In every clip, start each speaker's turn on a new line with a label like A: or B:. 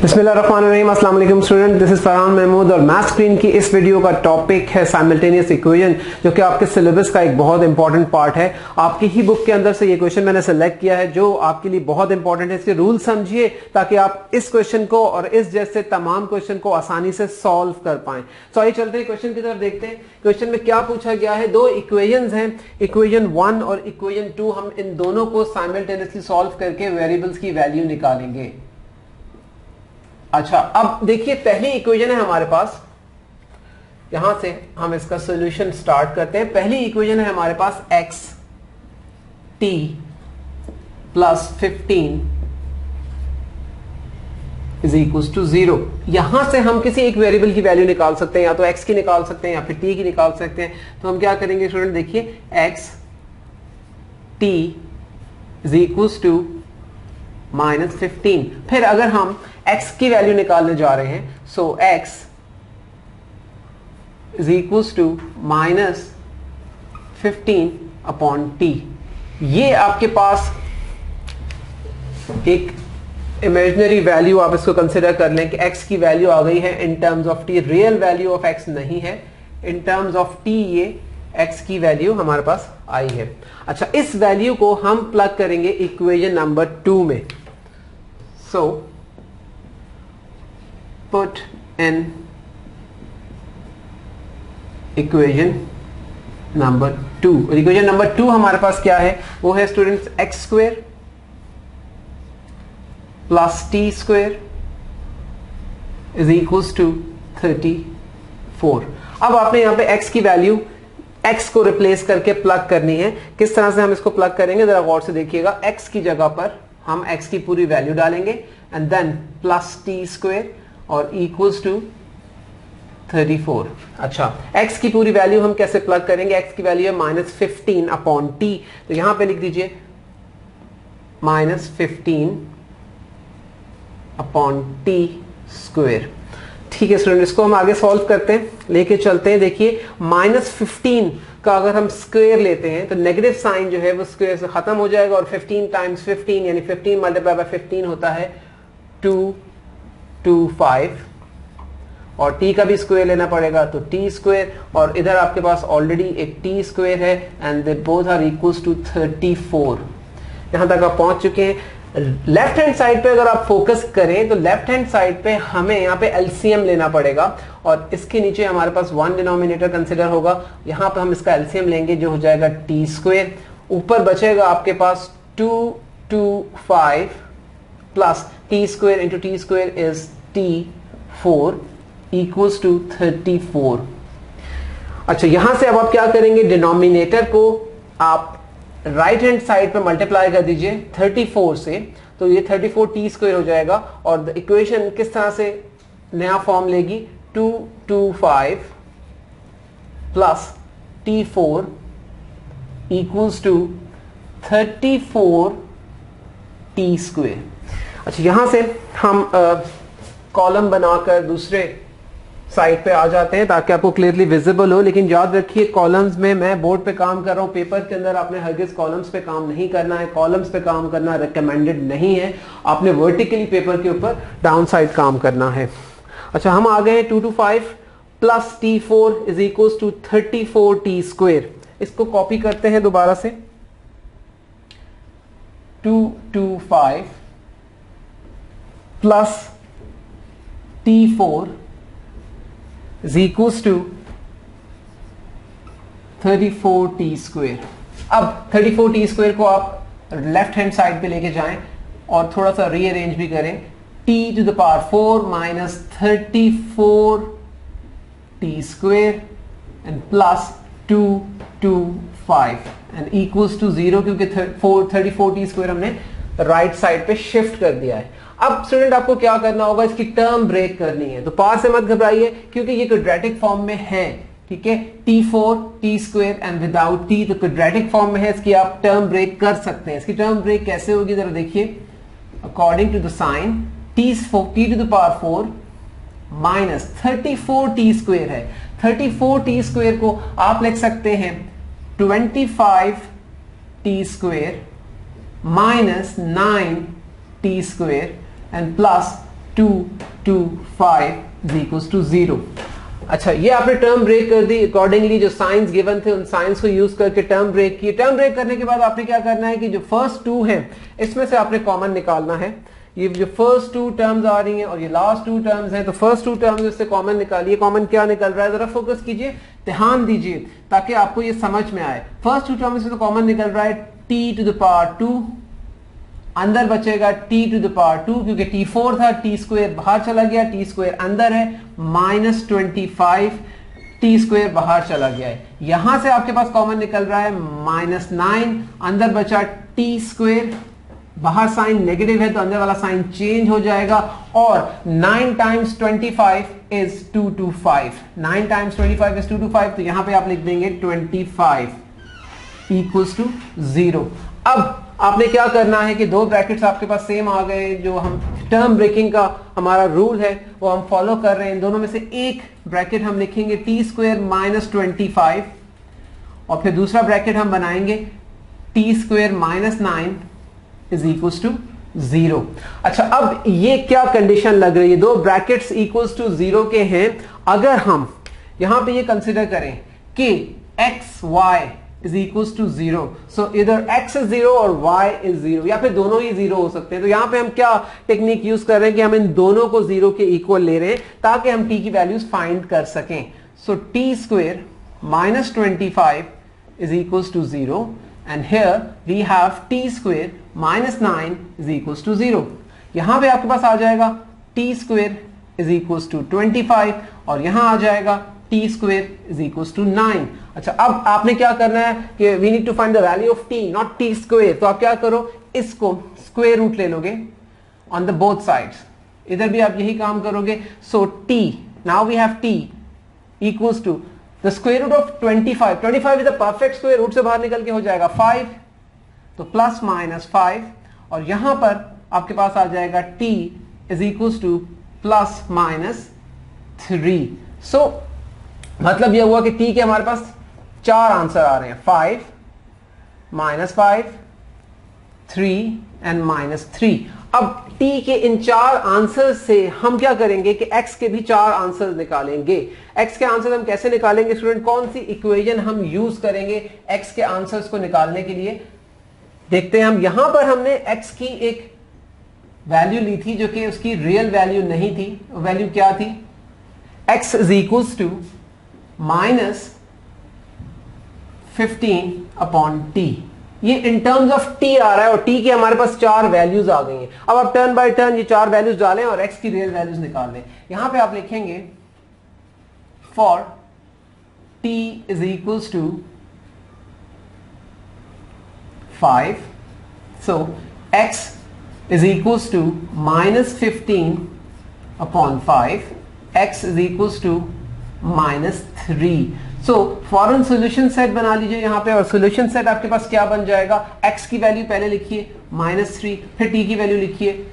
A: बिस्मिल्लाहिर्रहमानिर्रहीम, अस्सलाम वालेकुम student, this is Farhan Mahmood और मैथ स्क्रीन की इस वीडियो का टॉपिक है साइमल्टेनियस इक्वेशन, जो कि आपके सिलेबस का एक बहुत इंपॉर्टेंट पार्ट है। आपकी ही बुक के अंदर से ये क्वेश्चन मैंने सेलेक्ट किया है जो आपके लिए बहुत इंपॉर्टेंट है। इसके रूल समझिए ताकि आप इस क्वेश्चन को और इस जैसे तमाम क्वेश्चन को आसानी से सॉल्व कर पाएं। तो आइए चलते हैं क्वेश्चन की तरफ, देखते हैं क्वेश्चन में क्या पूछा गया है। दो इक्वेशंस हैं, इक्वेशन 1 और इक्वेशन 2। हम इन दोनों को साइमल्टेनियसली सॉल्व करके वेरिएबल्स की वैल्यू निकालेंगे। अच्छा, अब देखिए पहली इक्वेशन है हमारे पास, यहां से हम इसका सॉल्यूशन स्टार्ट करते हैं। पहली इक्वेशन है हमारे पास x t plus 15 is equal to 0। यहां से हम किसी एक वेरिएबल की वैल्यू निकाल सकते हैं, या तो x की निकाल सकते हैं या फिर t की निकाल सकते हैं। तो हम क्या करेंगे स्टूडेंट, देखिए x t is equal to -15। फिर अगर हम x की वैल्यू निकालने जा रहे हैं, so x is equal to -15 upon t। ये आपके पास एक इमेजिनरी वैल्यू, आप इसको कंसिडर कर लें कि x की वैल्यू आ गई है इन terms of t। Real value of x नहीं है, इन टर्म्स ऑफ t ये x की वैल्यू हमारे पास आई है। अच्छा, इस वैल्यू को हम प्लग करेंगे इक्वेशन नंबर 2 में। So put in equation number 2। Equation number 2 हमारे पास क्या है, वो है students x square plus t square is equals to 34। अब आपने यहां पे x की वैल्यू x को रिप्लेस करके प्लग करनी है। किस तरह से हम इसको प्लग करेंगे जरा गौर से देखिएगा। x की जगह पर हम x की पूरी वैल्यू डालेंगे and then plus t square और इक्वल्स टू 34। अच्छा, x की पूरी वैल्यू हम कैसे प्लग करेंगे, x की वैल्यू है -15 अपॉन t। तो यहां पे लिख दीजिए -15 अपॉन t स्क्वायर। ठीक है स्टूडेंट, इसको हम आगे सॉल्व करते हैं, लेके चलते हैं। देखिए -15 का अगर हम स्क्वायर लेते हैं तो नेगेटिव साइन जो है वो स्क्वायर से खत्म हो जाएगा और 15 टाइम्स 15 यानी 15 मल्टीप्लाई बाय 15 होता है 225। और t का भी स्क्वायर लेना पड़ेगा तो t स्क्वायर, और इधर आपके पास ऑलरेडी एक t स्क्वायर है and they both are equals to 34। यहां तक आप पहुंच चुके हैं। लेफ्ट हैंड साइड पे अगर आप फोकस करें तो लेफ्ट हैंड साइड पे हमें यहाँ पे एलसीएम लेना पड़ेगा और इसके नीचे हमारे पास 1 डिनोमिनेटर कंसिडर होगा। यहाँ पे हम इसका एलसीएम लेंगे जो हो जाएगा टी स्क्वायर। ऊपर बचेगा आपके पास 225 plus t square into t square is t4 equals to 34। अच्छा, यहां से अब आप क्या करेंगे, डिनोमिनेटर को आप राइट हैंड साइड पे मल्टीप्लाई कर दीजिए 34 से, तो ये 34 टी स्क्वायर हो जाएगा। और इक्वेशन किस तरह से नया फॉर्म लेगी, 225 plus t4 equals to 34 t square. अच्छा, यहां से हम कॉलम बनाकर दूसरे साइड पे आ जाते हैं ताकि आपको क्लियरली विजिबल हो। लेकिन याद रखिए, कॉलम्स में मैं बोर्ड पे काम कर रहा हूं, पेपर के अंदर आपने हरगिज कॉलम्स पे काम नहीं करना है। कॉलम्स पे काम करना रिकमेंडेड नहीं है, आपने वर्टिकली पेपर के ऊपर डाउन साइड काम करना है। अच्छा, हम आ गए 225 plus t4 is equal to 34 t square. इसको कॉपी करते हैं दोबारा से, 225 plus t4 is equals to 34 t square. अब 34 टी स्क्वायर को आप लेफ्ट हैंड साइड पे लेके जाएं और थोड़ा सा रीअरेंज भी करें। t to the power 4 minus 34 t square and plus 225 and equals to 0, क्योंकि 34 टी स्क्वायर हमने राइट साइड पे शिफ्ट कर दिया है। अब स्टूडेंट आपको क्या करना होगा, इसकी टर्म ब्रेक करनी है। तो पास से मत घबराइए क्योंकि ये क्वाड्रेटिक फॉर्म में है, ठीक है। t4 T square and without t, तो क्वाड्रेटिक फॉर्म में है, इसकी आप टर्म ब्रेक कर सकते हैं। इसकी टर्म ब्रेक कैसे होगी जरा देखिए, according to the sign t to the power 4 minus 34 t square है। 34 टी स्क्वायर को आप लिख सकते हैं 25 t square minus 9 t square and plus 2 2 5 is equals to 0। अच्छा, ये आपने टर्म ब्रेक कर दी। अकॉर्डिंगली जो साइंस गिवन थे उन साइंस को यूज करके टर्म ब्रेक किए। टर्म ब्रेक करने के बाद आपने क्या करना है कि जो फर्स्ट टू है इसमें से आपने कॉमन निकालना है। ये जो फर्स्ट टू टर्म्स आ रही हैं और ये लास्ट टू टर्म्स हैं, तो फर्स्ट टू टर्म्स इससे कॉमन निकालिए। कॉमन क्या निकल रहा है जरा फोकस कीजिए, ध्यान दीजिए ताकि आपको ये समझ में आए। फर्स्ट टू टर्म्स से तो कॉमन निकल रहा है t टू द पावर 2, अंदर बचेगा t टू द पावर 2 क्योंकि t4 था, t स्क्वायर बाहर चला गया, t स्क्वायर अंदर है, -25 t स्क्वायर बाहर चला गया है। यहां से आपके पास कॉमन निकल रहा है -9, अंदर बचा t स्क्वायर, बाहर साइन नेगेटिव है तो अंदर वाला साइन चेंज हो जाएगा, और 9 टाइम्स 25 इज 225। 9 टाइम्स 25 इज 225, तो यहां पे आप लिख देंगे 25 इक्वल्स टू 0। अब आपने क्या करना है कि दो ब्रैकेट्स आपके पास सेम आ गए। जो हम टर्म ब्रेकिंग का हमारा रूल है वो हम फॉलो कर रहे हैं। इन दोनों में से एक ब्रैकेट हम लिखेंगे t स्क्वायर -25 और फिर दूसरा ब्रैकेट हम बनाएंगे t square -9 is equals to 0। अच्छा, अब ये क्या कंडीशन लग रही है, दो ब्रैकेट्स इक्वल्स टू 0 के हैं। अगर हम यहां पे ये कंसिडर करें कि x y is equals to 0, so इधर x इज 0 और y इज 0, या फिर दोनों ही 0 हो सकते हैं। तो यहां पे हम क्या टेक्निक यूज कर रहे हैं कि हम इन दोनों को 0 के इक्वल ले रहे हैं ताकि हम t की वैल्यूज फाइंड कर सकें। So t square -25 is equals to 0 and here we have t square -9 is equals to 0। यहां पे आपके पास आ जाएगा t square is equals to 25 और यहां आ जाएगा t square is equals to 9। अच्छा, अब आपने क्या करना है कि we need to find the value of t, not t square। तो आप क्या करो, इसको स्क्वायर रूट ले लोगे on the both sides, इधर भी आप यही काम करोगे। so t, now we have t equals to the square root of 25। 25 is a perfect square, root से बाहर निकल के हो जाएगा 5, तो प्लस माइनस 5, और यहां पर आपके पास आ जाएगा t is equals to plus minus 3। सो मतलब यह हुआ कि t के हमारे पास 4 आंसर आ रहे हैं, 5 -5 3 एंड -3। अब t के इन 4 आंसर से हम क्या करेंगे कि x के भी 4 आंसर निकालेंगे। x के आंसर हम कैसे निकालेंगे स्टूडेंट, कौन सी इक्वेशन हम यूज करेंगे x के आंसर्स को निकालने के लिए, देखते हैं हम। यहां पर हमने x की एक वैल्यू ली थी जो कि उसकी रियल वैल्यू नहीं थी। वैल्यू क्या थी, x is equals to -15/t। ये इन टर्म्स ऑफ t आ रहा है और t के हमारे पास 4 वैल्यूज आ गई हैं। अब आप टर्न बाय टर्न ये 4 वैल्यूज डालें और x की रियल वैल्यूज निकाल लें। यहां पे आप लिखेंगे for t is equals to 5, so x is equals to -15/5, x is equals to -3। So for an solution set बना लीजिए यहां पे, और सॉल्यूशन सेट आपके पास क्या बन जाएगा, x की वैल्यू पहले लिखिए -3, फिर t की वैल्यू लिखिए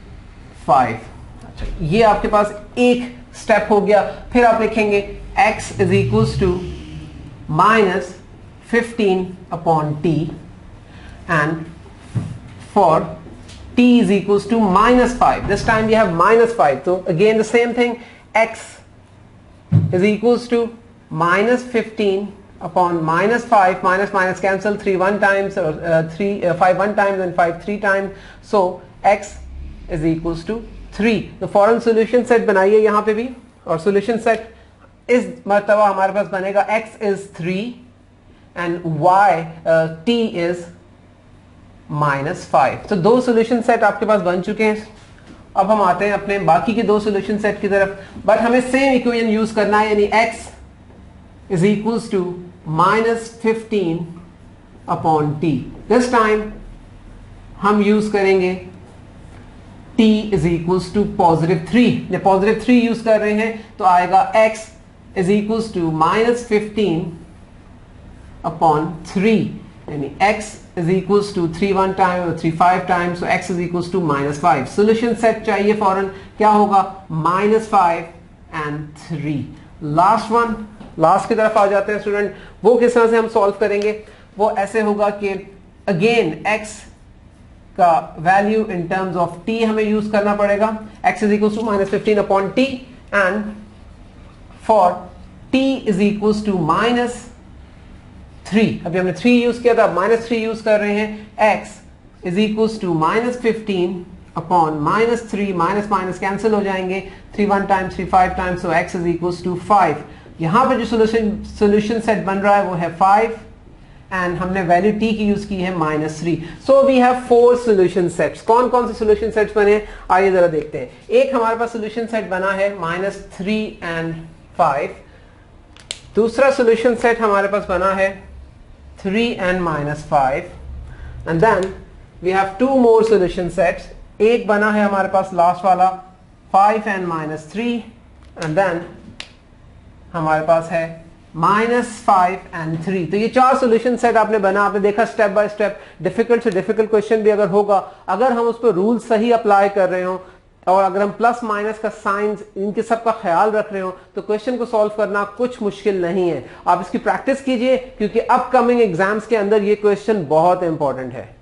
A: 5। अच्छा, ये आपके पास एक स्टेप हो गया। फिर आप लिखेंगे x is equals to -15/t and for t is equals to -5। This time we have -5, तो again the same thing, x is equals to -15/-5, minus cancel, 3 1 times or 5 1 times and 5 3 times, so x is equals to 3। तो फॉरन solution set बनाइए यहां पे भी, और solution set इस मर्तबा हमारे पास बनेगा x is 3 and t is -5। तो दो सॉल्यूशन सेट आपके पास बन चुके हैं। अब हम आते हैं अपने बाकी के दो सॉल्यूशन सेट की तरफ, बट हमें सेम इक्वेशन यूज करना है, यानी x is equals to -15/t। This time हम यूज करेंगे t is equals to +3। जब +3 यूज कर रहे हैं तो आएगा x is equals to -15/3, यानी x is equals to 3 1 time और 3 5 times, so x is equals to -5। Solution set चाहिए फौरन, क्या होगा, -5 and 3। लास्ट वन, लास्ट की तरफ आ जाते हैं स्टूडेंट। वो किस तरह से हम सॉल्व करेंगे, वो ऐसे होगा कि अगेन x का value in terms of t हमें यूज करना पड़ेगा। x is equal to -15 upon t and for t is equal to -3, अभी हमने 3 यूज किया था, -3 यूज कर रहे हैं। x is equal to -15 upon -3, minus minus cancel हो जाएंगे, 3 1 times 3 5 times, so x is equal to 5। यहां पे जो सोल्यूशन सेट बन रहा है वो है 5 एंड हमने वैल्यू t की यूज की है -3। So we have 4 solution sets. कौन कौन से सोल्यूशन सेट्स बने हैं आइए जरा देखते हैं। एक हमारे पास सोल्यूशन सेट बना है -3 एंड 5। दूसरा सोल्यूशन सेट हमारे पास बना है 3 and -5 and then we have 2 more solution sets. एक बना है हमारे पास लास्ट वाला 5 एंड -3 एंड देन हमारे पास है -5 एंड 3। तो ये 4 सोल्यूशन सेट आपने बना, आपने देखा स्टेप बाय स्टेप। डिफिकल्ट से डिफिकल्ट क्वेश्चन भी अगर होगा, अगर हम उस पर रूल सही अप्लाई कर रहे हो और अगर हम प्लस माइनस का साइंस इनके सब का ख्याल रख रहे हो तो क्वेश्चन को सॉल्व करना कुछ मुश्किल नहीं है। आप इसकी प्रैक्टिस कीजिए क्योंकि अपकमिंग एग्जाम्स के अंदर ये क्वेश्चन बहुत इंपॉर्टेंट है।